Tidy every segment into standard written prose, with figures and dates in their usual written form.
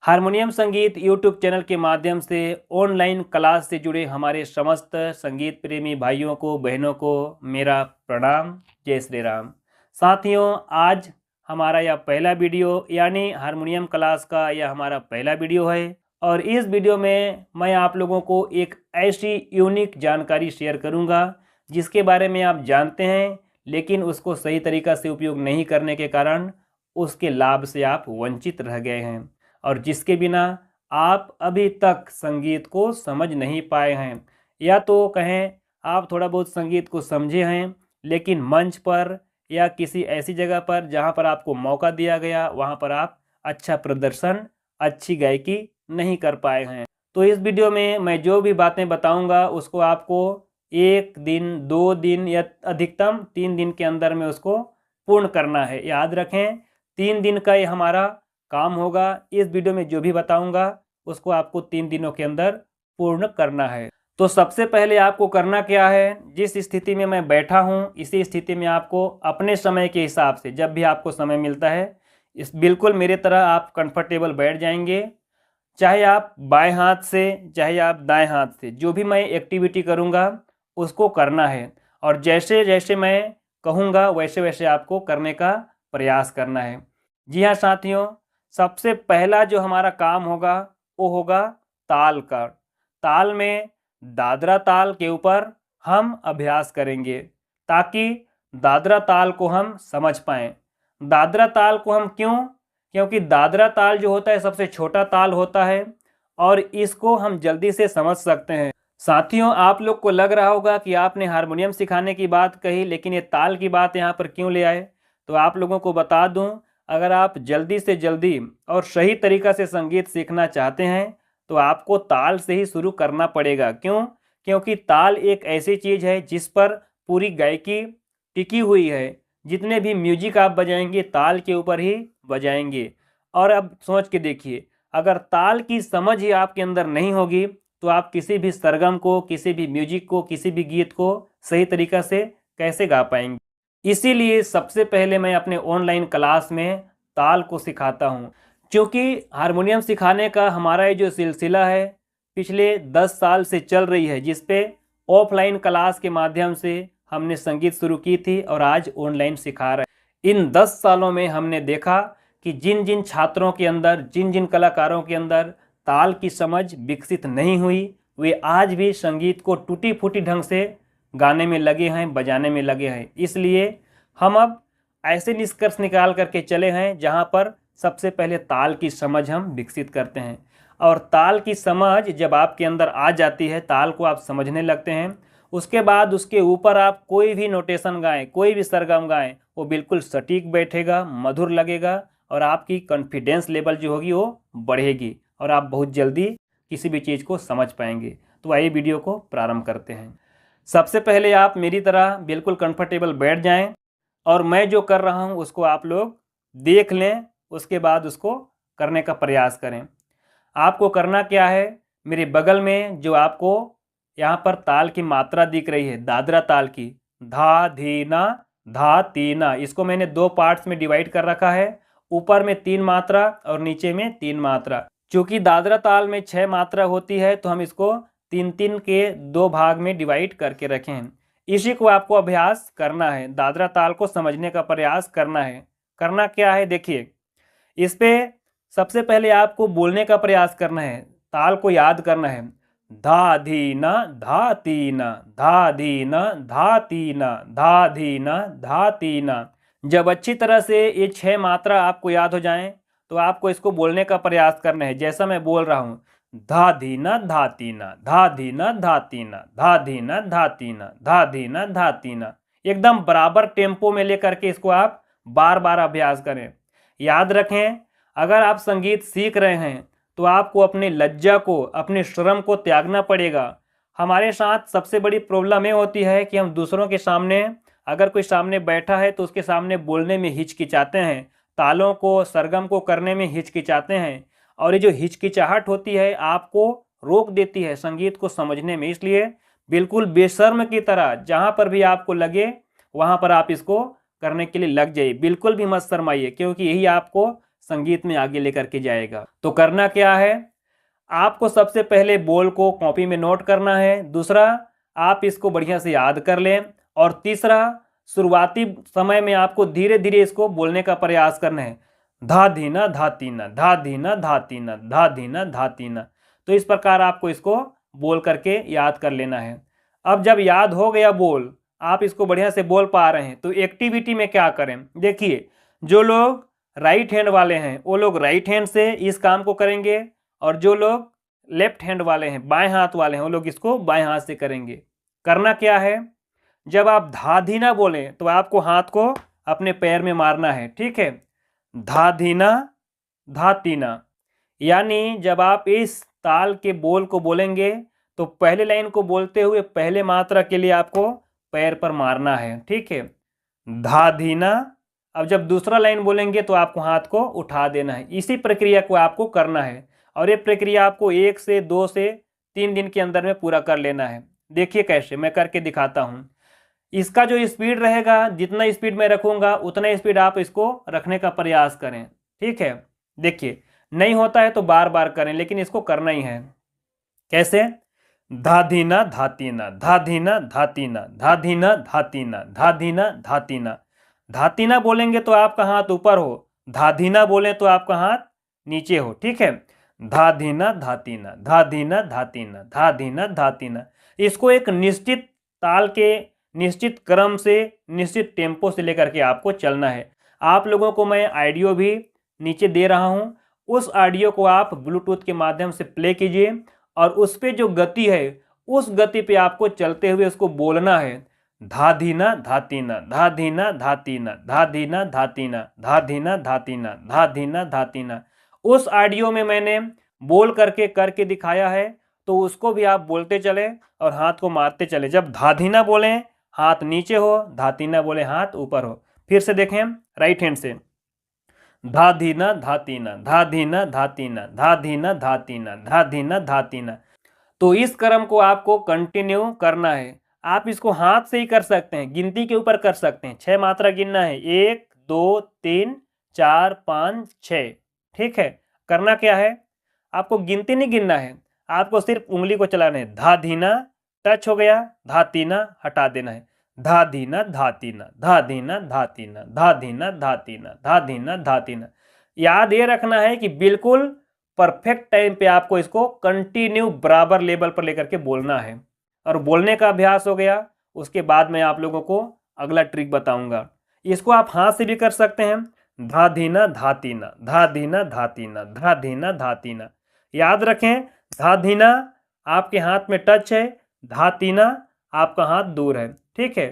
Harmonium संगीत YouTube channel के माध्यम से ऑनलाइन क्लास से जुड़े हमारे समस्त संगीत प्रेमी भाइयों को बहनों को मेरा प्रणाम। जय श्री राम। साथियों, आज हमारा यह पहला वीडियो यानी हारमोनियम क्लास का यह हमारा पहला वीडियो है और इस वीडियो में मैं आप लोगों को एक ऐसी यूनिक जानकारी शेयर करूंगा जिसके बारे में आप जानते हैं, लेकिन उसको सही तरीक़ा से उपयोग नहीं करने के कारण उसके लाभ से आप वंचित रह गए हैं और जिसके बिना आप अभी तक संगीत को समझ नहीं पाए हैं, या तो कहें आप थोड़ा बहुत संगीत को समझे हैं लेकिन मंच पर या किसी ऐसी जगह पर जहां पर आपको मौका दिया गया वहां पर आप अच्छा प्रदर्शन, अच्छी गायकी नहीं कर पाए हैं। तो इस वीडियो में मैं जो भी बातें बताऊंगा उसको आपको 1 दिन, 2 दिन या अधिकतम 3 दिन के अंदर में उसको पूर्ण करना है। याद रखें, 3 दिन का ये हमारा काम होगा। इस वीडियो में जो भी बताऊंगा उसको आपको 3 दिनों के अंदर पूर्ण करना है। तो सबसे पहले आपको करना क्या है, जिस स्थिति में मैं बैठा हूं इसी स्थिति में आपको अपने समय के हिसाब से जब भी आपको समय मिलता है इस बिल्कुल मेरे तरह आप कंफर्टेबल बैठ जाएंगे। चाहे आप बाएं हाथ से चाहे आप दाएं हाथ से, जो भी मैं एक्टिविटी करूंगा उसको करना है और जैसे जैसे मैं कहूँगा वैसे वैसे आपको करने का प्रयास करना है। जी हाँ साथियों, सबसे पहला जो हमारा काम होगा वो होगा ताल का। ताल में दादरा ताल के ऊपर हम अभ्यास करेंगे ताकि दादरा ताल को हम समझ पाएं। दादरा ताल को हम क्यों? क्योंकि दादरा ताल जो होता है सबसे छोटा ताल होता है और इसको हम जल्दी से समझ सकते हैं। साथियों, आप लोग को लग रहा होगा कि आपने हारमोनियम सिखाने की बात कही लेकिन ये ताल की बात यहाँ पर क्यों ले आए। तो आप लोगों को बता दूं, अगर आप जल्दी से जल्दी और सही तरीक़ा से संगीत सीखना चाहते हैं तो आपको ताल से ही शुरू करना पड़ेगा। क्यों? क्योंकि ताल एक ऐसी चीज़ है जिस पर पूरी गायकी टिकी हुई है। जितने भी म्यूजिक आप बजाएंगे ताल के ऊपर ही बजाएंगे। और अब सोच के देखिए, अगर ताल की समझ ही आपके अंदर नहीं होगी तो आप किसी भी सरगम को, किसी भी म्यूजिक को, किसी भी गीत को सही तरीक़ा से कैसे गा पाएंगे। इसीलिए सबसे पहले मैं अपने ऑनलाइन क्लास में ताल को सिखाता हूँ। क्योंकि हारमोनियम सिखाने का हमारा ये जो सिलसिला है पिछले 10 साल से चल रही है, जिस पे ऑफलाइन क्लास के माध्यम से हमने संगीत शुरू की थी और आज ऑनलाइन सिखा रहे हैं। इन 10 सालों में हमने देखा कि जिन जिन छात्रों के अंदर, जिन जिन कलाकारों के अंदर ताल की समझ विकसित नहीं हुई, वे आज भी संगीत को टूटी फूटी ढंग से गाने में लगे हैं, बजाने में लगे हैं। इसलिए हम अब ऐसे निष्कर्ष निकाल करके चले हैं जहां पर सबसे पहले ताल की समझ हम विकसित करते हैं और ताल की समझ जब आपके अंदर आ जाती है, ताल को आप समझने लगते हैं, उसके बाद उसके ऊपर आप कोई भी नोटेशन गाएं, कोई भी सरगम गाएं, वो बिल्कुल सटीक बैठेगा, मधुर लगेगा और आपकी कॉन्फिडेंस लेवल जो होगी वो बढ़ेगी और आप बहुत जल्दी किसी भी चीज़ को समझ पाएंगे। तो आइए वीडियो को प्रारंभ करते हैं। सबसे पहले आप मेरी तरह बिल्कुल कंफर्टेबल बैठ जाएं और मैं जो कर रहा हूं उसको आप लोग देख लें, उसके बाद उसको करने का प्रयास करें। आपको करना क्या है, मेरे बगल में जो आपको यहाँ पर ताल की मात्रा दिख रही है, दादरा ताल की, धा धी ना धा ती ना, इसको मैंने 2 पार्ट्स में डिवाइड कर रखा है। ऊपर में 3 मात्रा और नीचे में 3 मात्रा। चूँकि दादरा ताल में 6 मात्रा होती है तो हम इसको 3-3 के 2 भाग में डिवाइड करके रखे हैं। इसी को आपको अभ्यास करना है, दादरा ताल को समझने का प्रयास करना है। करना क्या है देखिए, इस पे सबसे पहले आपको बोलने का प्रयास करना है, ताल को याद करना है। धा धी ना धा ती ना, धा धी ना धा ती ना, धा धी ना धा ती ना। जब अच्छी तरह से ये 6 मात्रा आपको याद हो जाएं तो आपको इसको बोलने का प्रयास करना है जैसा मैं बोल रहा हूँ। धा धी ना धा ती ना, धा धी ना धा ती ना, धा धी ना धा ती ना, धा धी ना धा ती ना। एकदम बराबर टेम्पो में लेकर के इसको आप बार बार अभ्यास करें। याद रखें, अगर आप संगीत सीख रहे हैं तो आपको अपनी लज्जा को, अपने शर्म को त्यागना पड़ेगा। हमारे साथ सबसे बड़ी प्रॉब्लम ये होती है कि हम दूसरों के सामने, अगर कोई सामने बैठा है तो उसके सामने बोलने में हिचकिचाते हैं, तालों को, सरगम को करने में हिचकिचाते हैं और ये जो हिचकिचाहट होती है आपको रोक देती है संगीत को समझने में। इसलिए बिल्कुल बेशर्म की तरह जहाँ पर भी आपको लगे वहाँ पर आप इसको करने के लिए लग जाइए। बिल्कुल भी मत शर्माइए, क्योंकि यही आपको संगीत में आगे लेकर के जाएगा। तो करना क्या है, आपको सबसे पहले बोल को कॉपी में नोट करना है, दूसरा आप इसको बढ़िया से याद कर लें, और तीसरा शुरुआती समय में आपको धीरे धीरे इसको बोलने का प्रयास करना है। धा धीना धा तीना, धा धीना धा तीना, धा धीना धा तीना। तो इस प्रकार आपको इसको बोल करके याद कर लेना है। अब जब याद हो गया बोल, आप इसको बढ़िया से बोल पा रहे हैं, तो एक्टिविटी में क्या करें, देखिए जो लोग राइट हैंड वाले हैं वो लोग राइट हैंड से इस काम को करेंगे, और जो लोग लेफ्ट हैंड वाले हैं, बाएं हाथ वाले हैं, वो लोग इसको बाएं हाथ से करेंगे। करना क्या है, जब आप धा धीना बोलें तो आपको हाथ को अपने पैर में मारना है, ठीक है। धा धीना धा तीना, यानी जब आप इस ताल के बोल को बोलेंगे तो पहले लाइन को बोलते हुए पहले मात्रा के लिए आपको पैर पर मारना है, ठीक है। धा धीना, अब जब दूसरा लाइन बोलेंगे तो आपको हाथ को उठा देना है। इसी प्रक्रिया को आपको करना है, और ये प्रक्रिया आपको 1 से 2 से 3 दिन के अंदर में पूरा कर लेना है। देखिए कैसे, मैं करके दिखाता हूँ। इसका जो स्पीड रहेगा, जितना स्पीड मैं रखूँगा उतना स्पीड आप इसको रखने का प्रयास करें, ठीक है। देखिए नहीं होता है तो बार बार करें, लेकिन इसको करना ही है। कैसे, धा धीना धा तीना, धा धीना धा तीना, धा धीना धा तीना, धा धीना धा तीना। धा तीना बोलेंगे तो आपका हाथ ऊपर हो, धा धीना बोले तो आपका हाथ नीचे हो, ठीक है। धा धीना धा तीना, धा धीना धा तीना, धा धीना धा तीना। इसको एक निश्चित ताल के निश्चित क्रम से निश्चित टेम्पो से लेकर के आपको चलना है। आप लोगों को मैं ऑडियो भी नीचे दे रहा हूँ, उस ऑडियो को आप ब्लूटूथ के माध्यम से प्ले कीजिए, और उस पे जो गति है उस गति पे आपको चलते हुए उसको बोलना है। धा धीना धा तीना, धा धीना धा तीना, धा धीना धा तीना, धा धीना धा तीना, धा धीना धा तीना। उस ऑडियो में मैंने बोल करके दिखाया है, तो उसको भी आप बोलते चले और हाथ को मारते चले। जब धा धीना बोलें हाथ नीचे हो, धा तीना बोले हाथ ऊपर हो। फिर से देखें राइट हैंड से, धा धीना धा तीना, धा धीना धा तीना, धा धीना धा तीना, धा धीना धा तीना। तो इस क्रम को आपको कंटिन्यू करना है। आप इसको हाथ से ही कर सकते हैं, गिनती के ऊपर कर सकते हैं। 6 मात्रा गिनना है, 1 2 3 4 5 6, ठीक है। करना क्या है, आपको गिनती नहीं गिनना है, आपको सिर्फ उंगली को चलाना है। धा धीना टच हो गया, धा तीना हटा देना है। धा धीना धा तीना, धा धीना धा तीना, धा धीना धा तीना, धा धीना धा तीना। याद ये रखना है कि बिल्कुल परफेक्ट टाइम पे आपको इसको कंटिन्यू बराबर लेवल पर लेकर के बोलना है। और बोलने का अभ्यास हो गया, उसके बाद मैं आप लोगों को अगला ट्रिक बताऊंगा। इसको आप हाथ से भी कर सकते हैं। धा धीना धा तीना, धा धीना धा तीना, धा धीना धा तीना। याद रखें, धा धीना आपके हाथ में टच है, धा तीना आपका हाथ दूर है, ठीक है।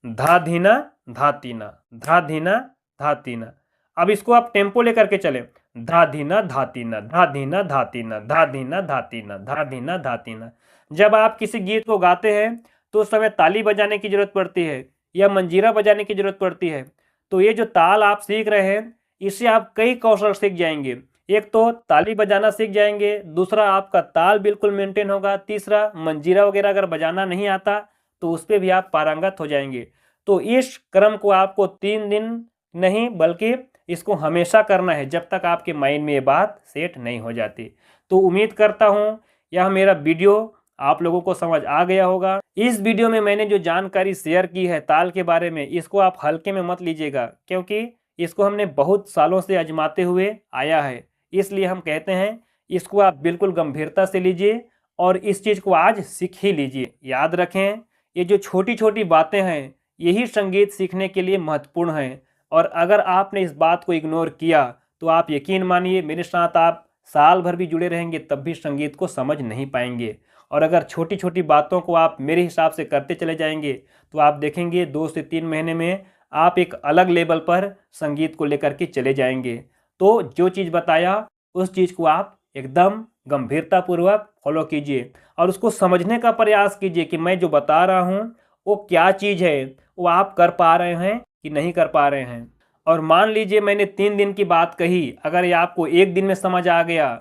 धा धीना धा तीना, धा धीना धा तीना। अब इसको आप टेम्पो लेकर के चले। धा धीना धा तीना, धा धीना धा तीना, धा धीना धा तीना, धा धीना धा तीना। जब आप किसी गीत को गाते हैं तो उस समय ताली बजाने की जरूरत पड़ती है या मंजीरा बजाने की जरूरत पड़ती है। तो ये जो ताल आप सीख रहे हैं, इससे आप कई कौशल सीख जाएंगे। एक तो ताली बजाना सीख जाएंगे, दूसरा आपका ताल बिल्कुल मेंटेन होगा, तीसरा मंजीरा वगैरह अगर बजाना नहीं आता तो उस पर भी आप पारंगत हो जाएंगे। तो इस क्रम को आपको 3 दिन नहीं बल्कि इसको हमेशा करना है, जब तक आपके माइंड में ये बात सेट नहीं हो जाती। तो उम्मीद करता हूँ यह मेरा वीडियो आप लोगों को समझ आ गया होगा। इस वीडियो में मैंने जो जानकारी शेयर की है ताल के बारे में, इसको आप हल्के में मत लीजिएगा, क्योंकि इसको हमने बहुत सालों से आजमाते हुए आया है। इसलिए हम कहते हैं इसको आप बिल्कुल गंभीरता से लीजिए और इस चीज़ को आज सीख ही लीजिए। याद रखें, ये जो छोटी छोटी बातें हैं यही संगीत सीखने के लिए महत्वपूर्ण हैं, और अगर आपने इस बात को इग्नोर किया तो आप यकीन मानिए मेरे साथ आप साल भर भी जुड़े रहेंगे तब भी संगीत को समझ नहीं पाएंगे। और अगर छोटी छोटी बातों को आप मेरे हिसाब से करते चले जाएंगे तो आप देखेंगे 2 से 3 महीने में आप एक अलग लेवल पर संगीत को लेकर के चले जाएंगे। तो जो चीज़ बताया उस चीज़ को आप एकदम गंभीरतापूर्वक फॉलो कीजिए और उसको समझने का प्रयास कीजिए कि मैं जो बता रहा हूँ वो क्या चीज़ है, वो आप कर पा रहे हैं कि नहीं कर पा रहे हैं। और मान लीजिए मैंने 3 दिन की बात कही, अगर ये आपको 1 दिन में समझ आ गया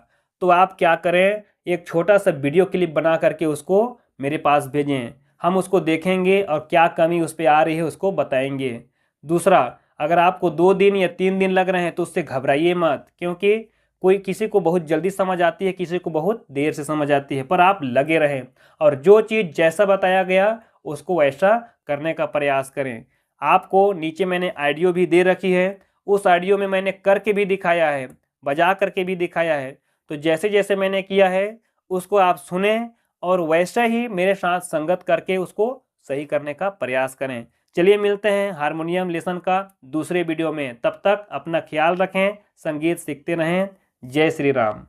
तो आप क्या करें, एक छोटा सा वीडियो क्लिप बना करके उसको मेरे पास भेजें, हम उसको देखेंगे और क्या कमी उस पर आ रही है उसको बताएंगे। दूसरा, अगर आपको 2 दिन या 3 दिन लग रहे हैं तो उससे घबराइए मत, क्योंकि कोई किसी को बहुत जल्दी समझ आती है, किसी को बहुत देर से समझ आती है। पर आप लगे रहें और जो चीज़ जैसा बताया गया उसको वैसा करने का प्रयास करें। आपको नीचे मैंने ऑडियो भी दे रखी है, उस ऑडियो में मैंने करके भी दिखाया है, बजा करके भी दिखाया है। तो जैसे जैसे मैंने किया है उसको आप सुने और वैसा ही मेरे साथ संगत करके उसको सही करने का प्रयास करें। चलिए मिलते हैं हारमोनियम लेसन का दूसरे वीडियो में। तब तक अपना ख्याल रखें, संगीत सीखते रहें। जय श्री राम।